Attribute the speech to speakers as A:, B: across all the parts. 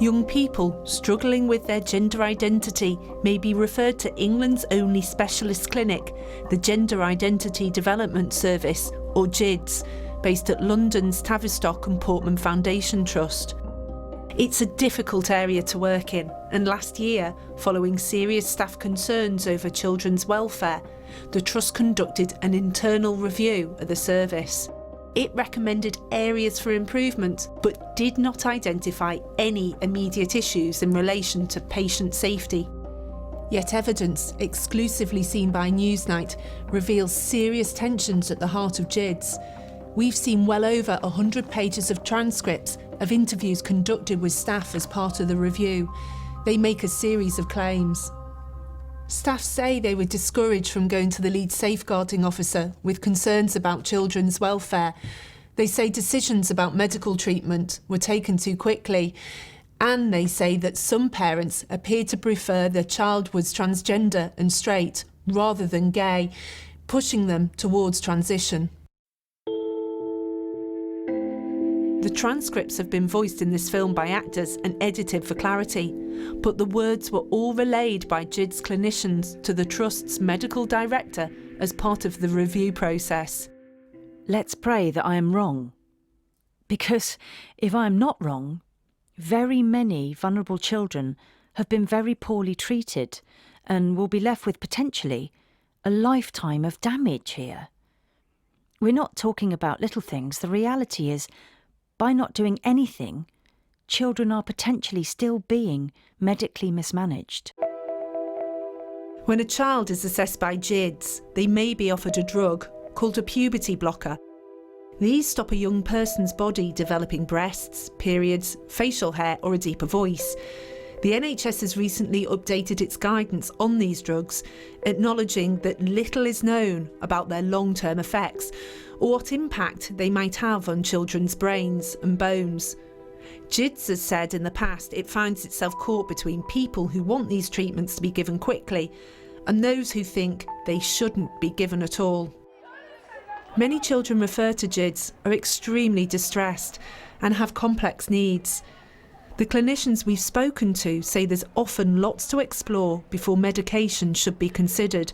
A: Young people struggling with their gender identity may be referred to England's only specialist clinic, the Gender Identity Development Service, or GIDS, based at London's Tavistock and Portman Foundation Trust. It's a difficult area to work in, and last year, following serious staff concerns over children's welfare, the Trust conducted an internal review of the service. It recommended areas for improvement, but did not identify any immediate issues in relation to patient safety. Yet evidence, exclusively seen by Newsnight, reveals serious tensions at the heart of GIDS. We've seen well over 100 pages of transcripts of interviews conducted with staff as part of the review. They make a series of claims. Staff say they were discouraged from going to the lead safeguarding officer with concerns about children's welfare. They say decisions about medical treatment were taken too quickly. And they say that some parents appeared to prefer their child was transgender and straight rather than gay, pushing them towards transition. The transcripts have been voiced in this film by actors and edited for clarity, but the words were all relayed by GIDS clinicians to the Trust's medical director as part of the review process.
B: Let's pray that I am wrong. Because if I am not wrong, very many vulnerable children have been very poorly treated and will be left with potentially a lifetime of damage here. We're not talking about little things. The reality is, by not doing anything, children are potentially still being medically mismanaged.
A: When a child is assessed by GIDS, they may be offered a drug called a puberty blocker. These stop a young person's body developing breasts, periods, facial hair or a deeper voice. The NHS has recently updated its guidance on these drugs, acknowledging that little is known about their long-term effects or what impact they might have on children's brains and bones. GIDS has said in the past it finds itself caught between people who want these treatments to be given quickly and those who think they shouldn't be given at all. Many children referred to GIDS are extremely distressed and have complex needs. The clinicians we've spoken to say there's often lots to explore before medication should be considered,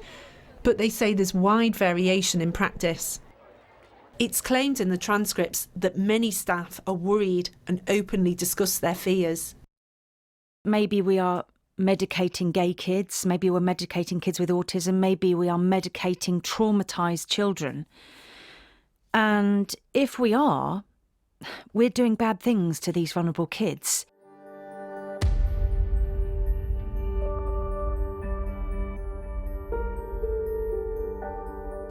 A: but they say there's wide variation in practice. It's claimed in the transcripts that many staff are worried and openly discuss their fears.
B: Maybe we are medicating gay kids, maybe we're medicating kids with autism, maybe we are medicating traumatised children. And if we are, we're doing bad things to these vulnerable kids.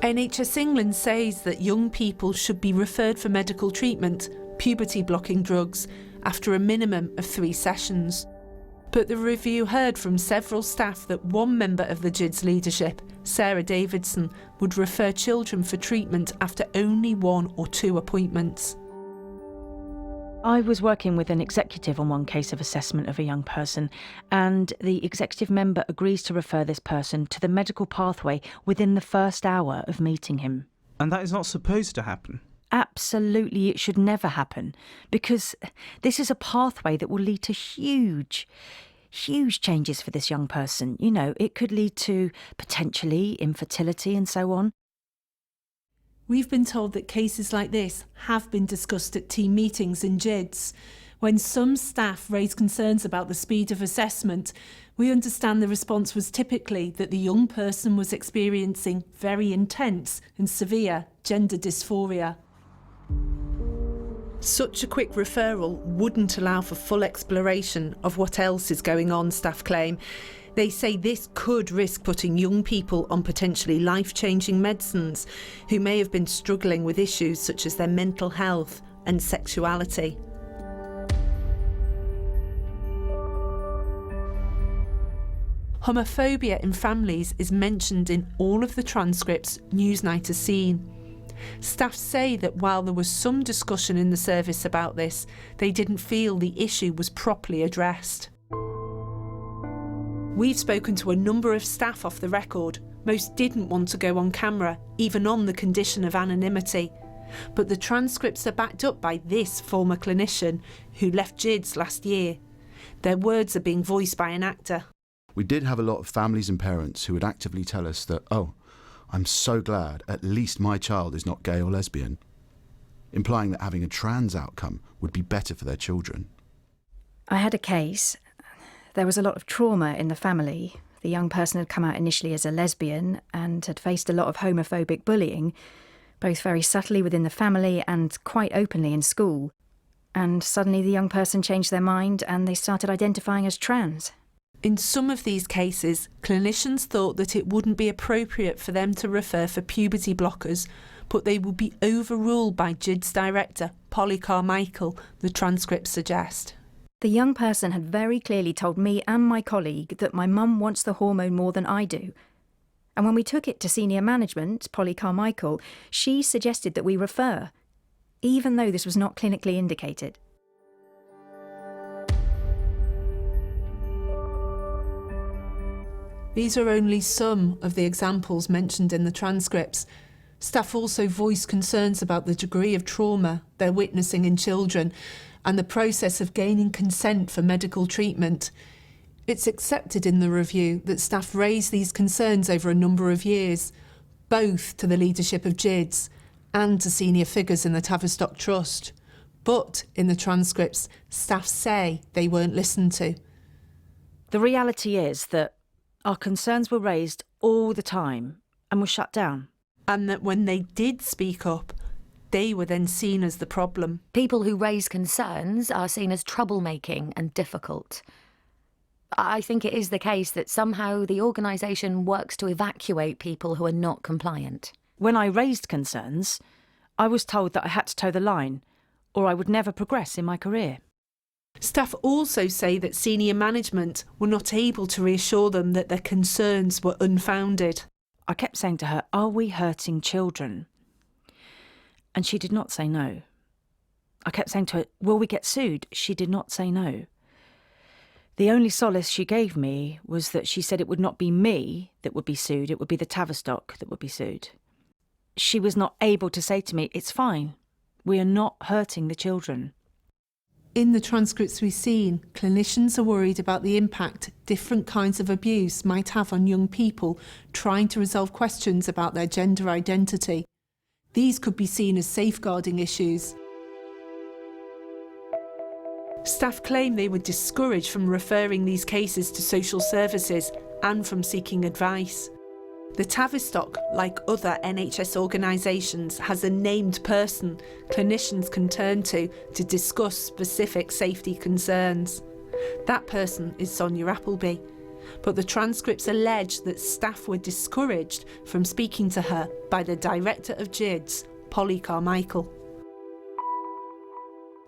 A: NHS England says that young people should be referred for medical treatment, puberty blocking drugs, after a minimum of 3 sessions. But the review heard from several staff that one member of the GIDS leadership, Sarah Davidson, would refer children for treatment after only 1 or 2 appointments.
B: I was working with an executive on one case of assessment of a young person, and the executive member agrees to refer this person to the medical pathway within the first hour of meeting him.
C: And that is not supposed to happen?
B: Absolutely, it should never happen, because this is a pathway that will lead to huge changes for this young person. You know, it could lead to potentially infertility and so on.
A: We've been told that cases like this have been discussed at team meetings in GIDS. When some staff raise concerns about the speed of assessment, we understand the response was typically that the young person was experiencing very intense and severe gender dysphoria. Such a quick referral wouldn't allow for full exploration of what else is going on, staff claim. They say this could risk putting young people on potentially life-changing medicines who may have been struggling with issues such as their mental health and sexuality. Homophobia in families is mentioned in all of the transcripts Newsnight has seen. Staff say that while there was some discussion in the service about this, they didn't feel the issue was properly addressed. We've spoken to a number of staff off the record. Most didn't want to go on camera, even on the condition of anonymity. But the transcripts are backed up by this former clinician who left GIDS last year. Their words are being voiced by an actor.
D: We did have a lot of families and parents who would actively tell us that, oh, I'm so glad at least my child is not gay or lesbian, implying that having a trans outcome would be better for their children.
E: I had a case. There was a lot of trauma in the family. The young person had come out initially as a lesbian and had faced a lot of homophobic bullying, both very subtly within the family and quite openly in school. And suddenly the young person changed their mind and they started identifying as trans.
A: In some of these cases, clinicians thought that it wouldn't be appropriate for them to refer for puberty blockers, but they would be overruled by GIDS director Polly Carmichael, the transcripts suggest.
E: The young person had very clearly told me and my colleague that my mum wants the hormone more than I do. And when we took it to senior management, Polly Carmichael, she suggested that we refer, even though this was not clinically indicated.
A: These are only some of the examples mentioned in the transcripts. Staff also voiced concerns about the degree of trauma they're witnessing in children and the process of gaining consent for medical treatment. It's accepted in the review that staff raised these concerns over a number of years, both to the leadership of GIDS and to senior figures in the Tavistock Trust. But in the transcripts, staff say they weren't listened to.
B: The reality is that our concerns were raised all the time and were shut down.
A: And that when they did speak up, they were then seen as the problem.
F: People who raise concerns are seen as troublemaking and difficult. I think it is the case that somehow the organisation works to evacuate people who are not compliant.
B: When I raised concerns, I was told that I had to toe the line or I would never progress in my career.
A: Staff also say that senior management were not able to reassure them that their concerns were unfounded.
B: I kept saying to her, "Are we hurting children?" And she did not say no. I kept saying to her, "Will we get sued?" She did not say no. The only solace she gave me was that she said it would not be me that would be sued, it would be the Tavistock that would be sued. She was not able to say to me, "It's fine, we are not hurting the children."
A: In the transcripts we've seen, clinicians are worried about the impact different kinds of abuse might have on young people trying to resolve questions about their gender identity. These could be seen as safeguarding issues. Staff claim they were discouraged from referring these cases to social services and from seeking advice. The Tavistock, like other NHS organisations, has a named person clinicians can turn to discuss specific safety concerns. That person is Sonia Appleby. But the transcripts allege that staff were discouraged from speaking to her by the director of GIDS, Polly Carmichael.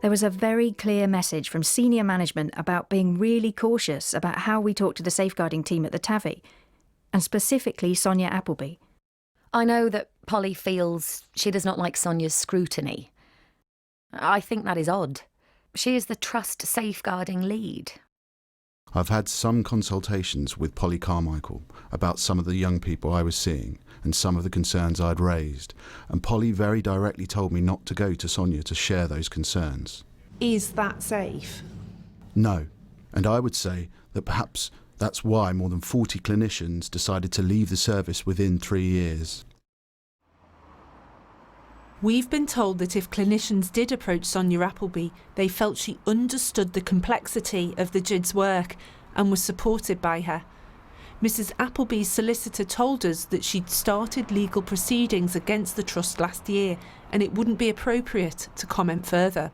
E: There was a very clear message from senior management about being really cautious about how we talk to the safeguarding team at the Tavi, and specifically Sonia Appleby.
F: I know that Polly feels she does not like Sonia's scrutiny. I think that is odd. She is the trust safeguarding lead.
D: I've had some consultations with Polly Carmichael about some of the young people I was seeing and some of the concerns I'd raised, and Polly very directly told me not to go to Sonia to share those concerns.
A: Is that safe?
D: No, and I would say that perhaps that's why more than 40 clinicians decided to leave the service within 3 years.
A: We've been told that if clinicians did approach Sonia Appleby, they felt she understood the complexity of the GIDS work and was supported by her. Mrs. Appleby's solicitor told us that she'd started legal proceedings against the trust last year and it wouldn't be appropriate to comment further.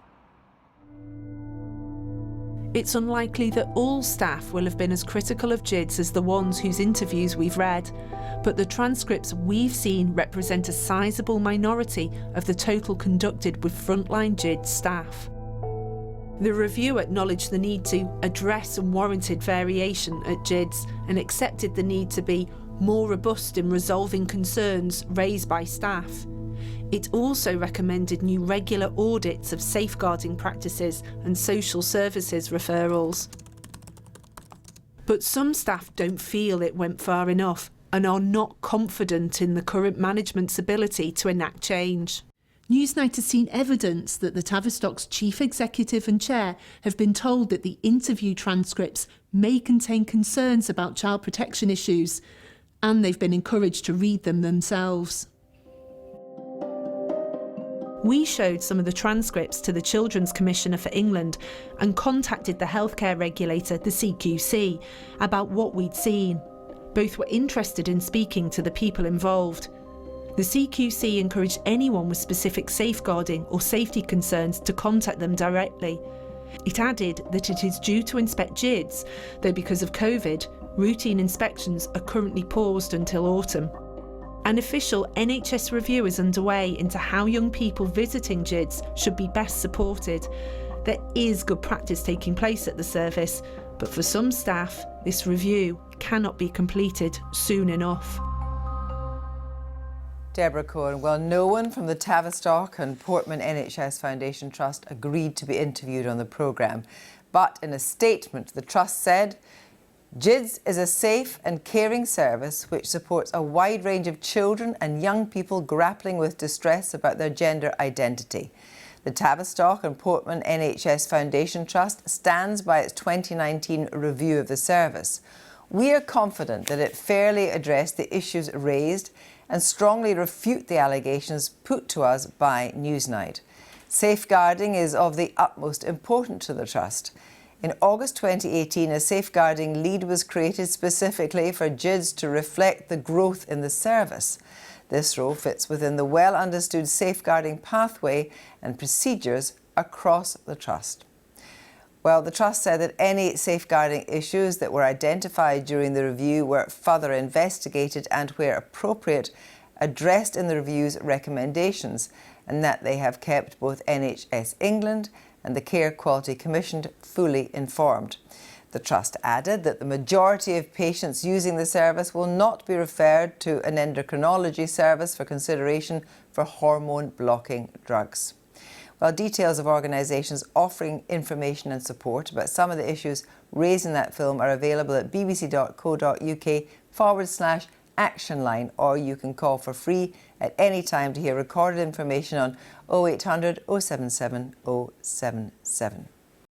A: It's unlikely that all staff will have been as critical of GIDS as the ones whose interviews we've read, but the transcripts we've seen represent a sizable minority of the total conducted with frontline GIDS staff. The review acknowledged the need to address unwarranted variation at GIDS and accepted the need to be more robust in resolving concerns raised by staff. It also recommended new regular audits of safeguarding practices and social services referrals. But some staff don't feel it went far enough and are not confident in the current management's ability to enact change. Newsnight has seen evidence that the Tavistock's chief executive and chair have been told that the interview transcripts may contain concerns about child protection issues, and they've been encouraged to read them themselves. We showed some of the transcripts to the Children's Commissioner for England and contacted the healthcare regulator, the CQC, about what we'd seen. Both were interested in speaking to the people involved. The CQC encouraged anyone with specific safeguarding or safety concerns to contact them directly. It added that it is due to inspect GIDs, though because of COVID, routine inspections are currently paused until autumn. An official NHS review is underway into how young people visiting GIDs should be best supported. There is good practice taking place at the service, but for some staff, this review cannot be completed soon enough.
G: Deborah Cohen. Well, no one from the Tavistock and Portman NHS Foundation Trust agreed to be interviewed on the programme. But in a statement, the Trust said, GIDS is a safe and caring service which supports a wide range of children and young people grappling with distress about their gender identity. The Tavistock and Portman NHS Foundation Trust stands by its 2019 review of the service. We are confident that it fairly addressed the issues raised and strongly refute the allegations put to us by Newsnight. Safeguarding is of the utmost importance to the Trust. In August 2018, a safeguarding lead was created specifically for GIDs to reflect the growth in the service. This role fits within the well-understood safeguarding pathway and procedures across the Trust. Well, the Trust said that any safeguarding issues that were identified during the review were further investigated and, where appropriate, addressed in the review's recommendations, and that they have kept both NHS England and the Care Quality Commission fully informed. The Trust added that the majority of patients using the service will not be referred to an endocrinology service for consideration for hormone-blocking drugs. Well, details of organisations offering information and support about some of the issues raised in that film are available at bbc.co.uk/action line, or you can call for free at any time to hear recorded information on 0800 077 077.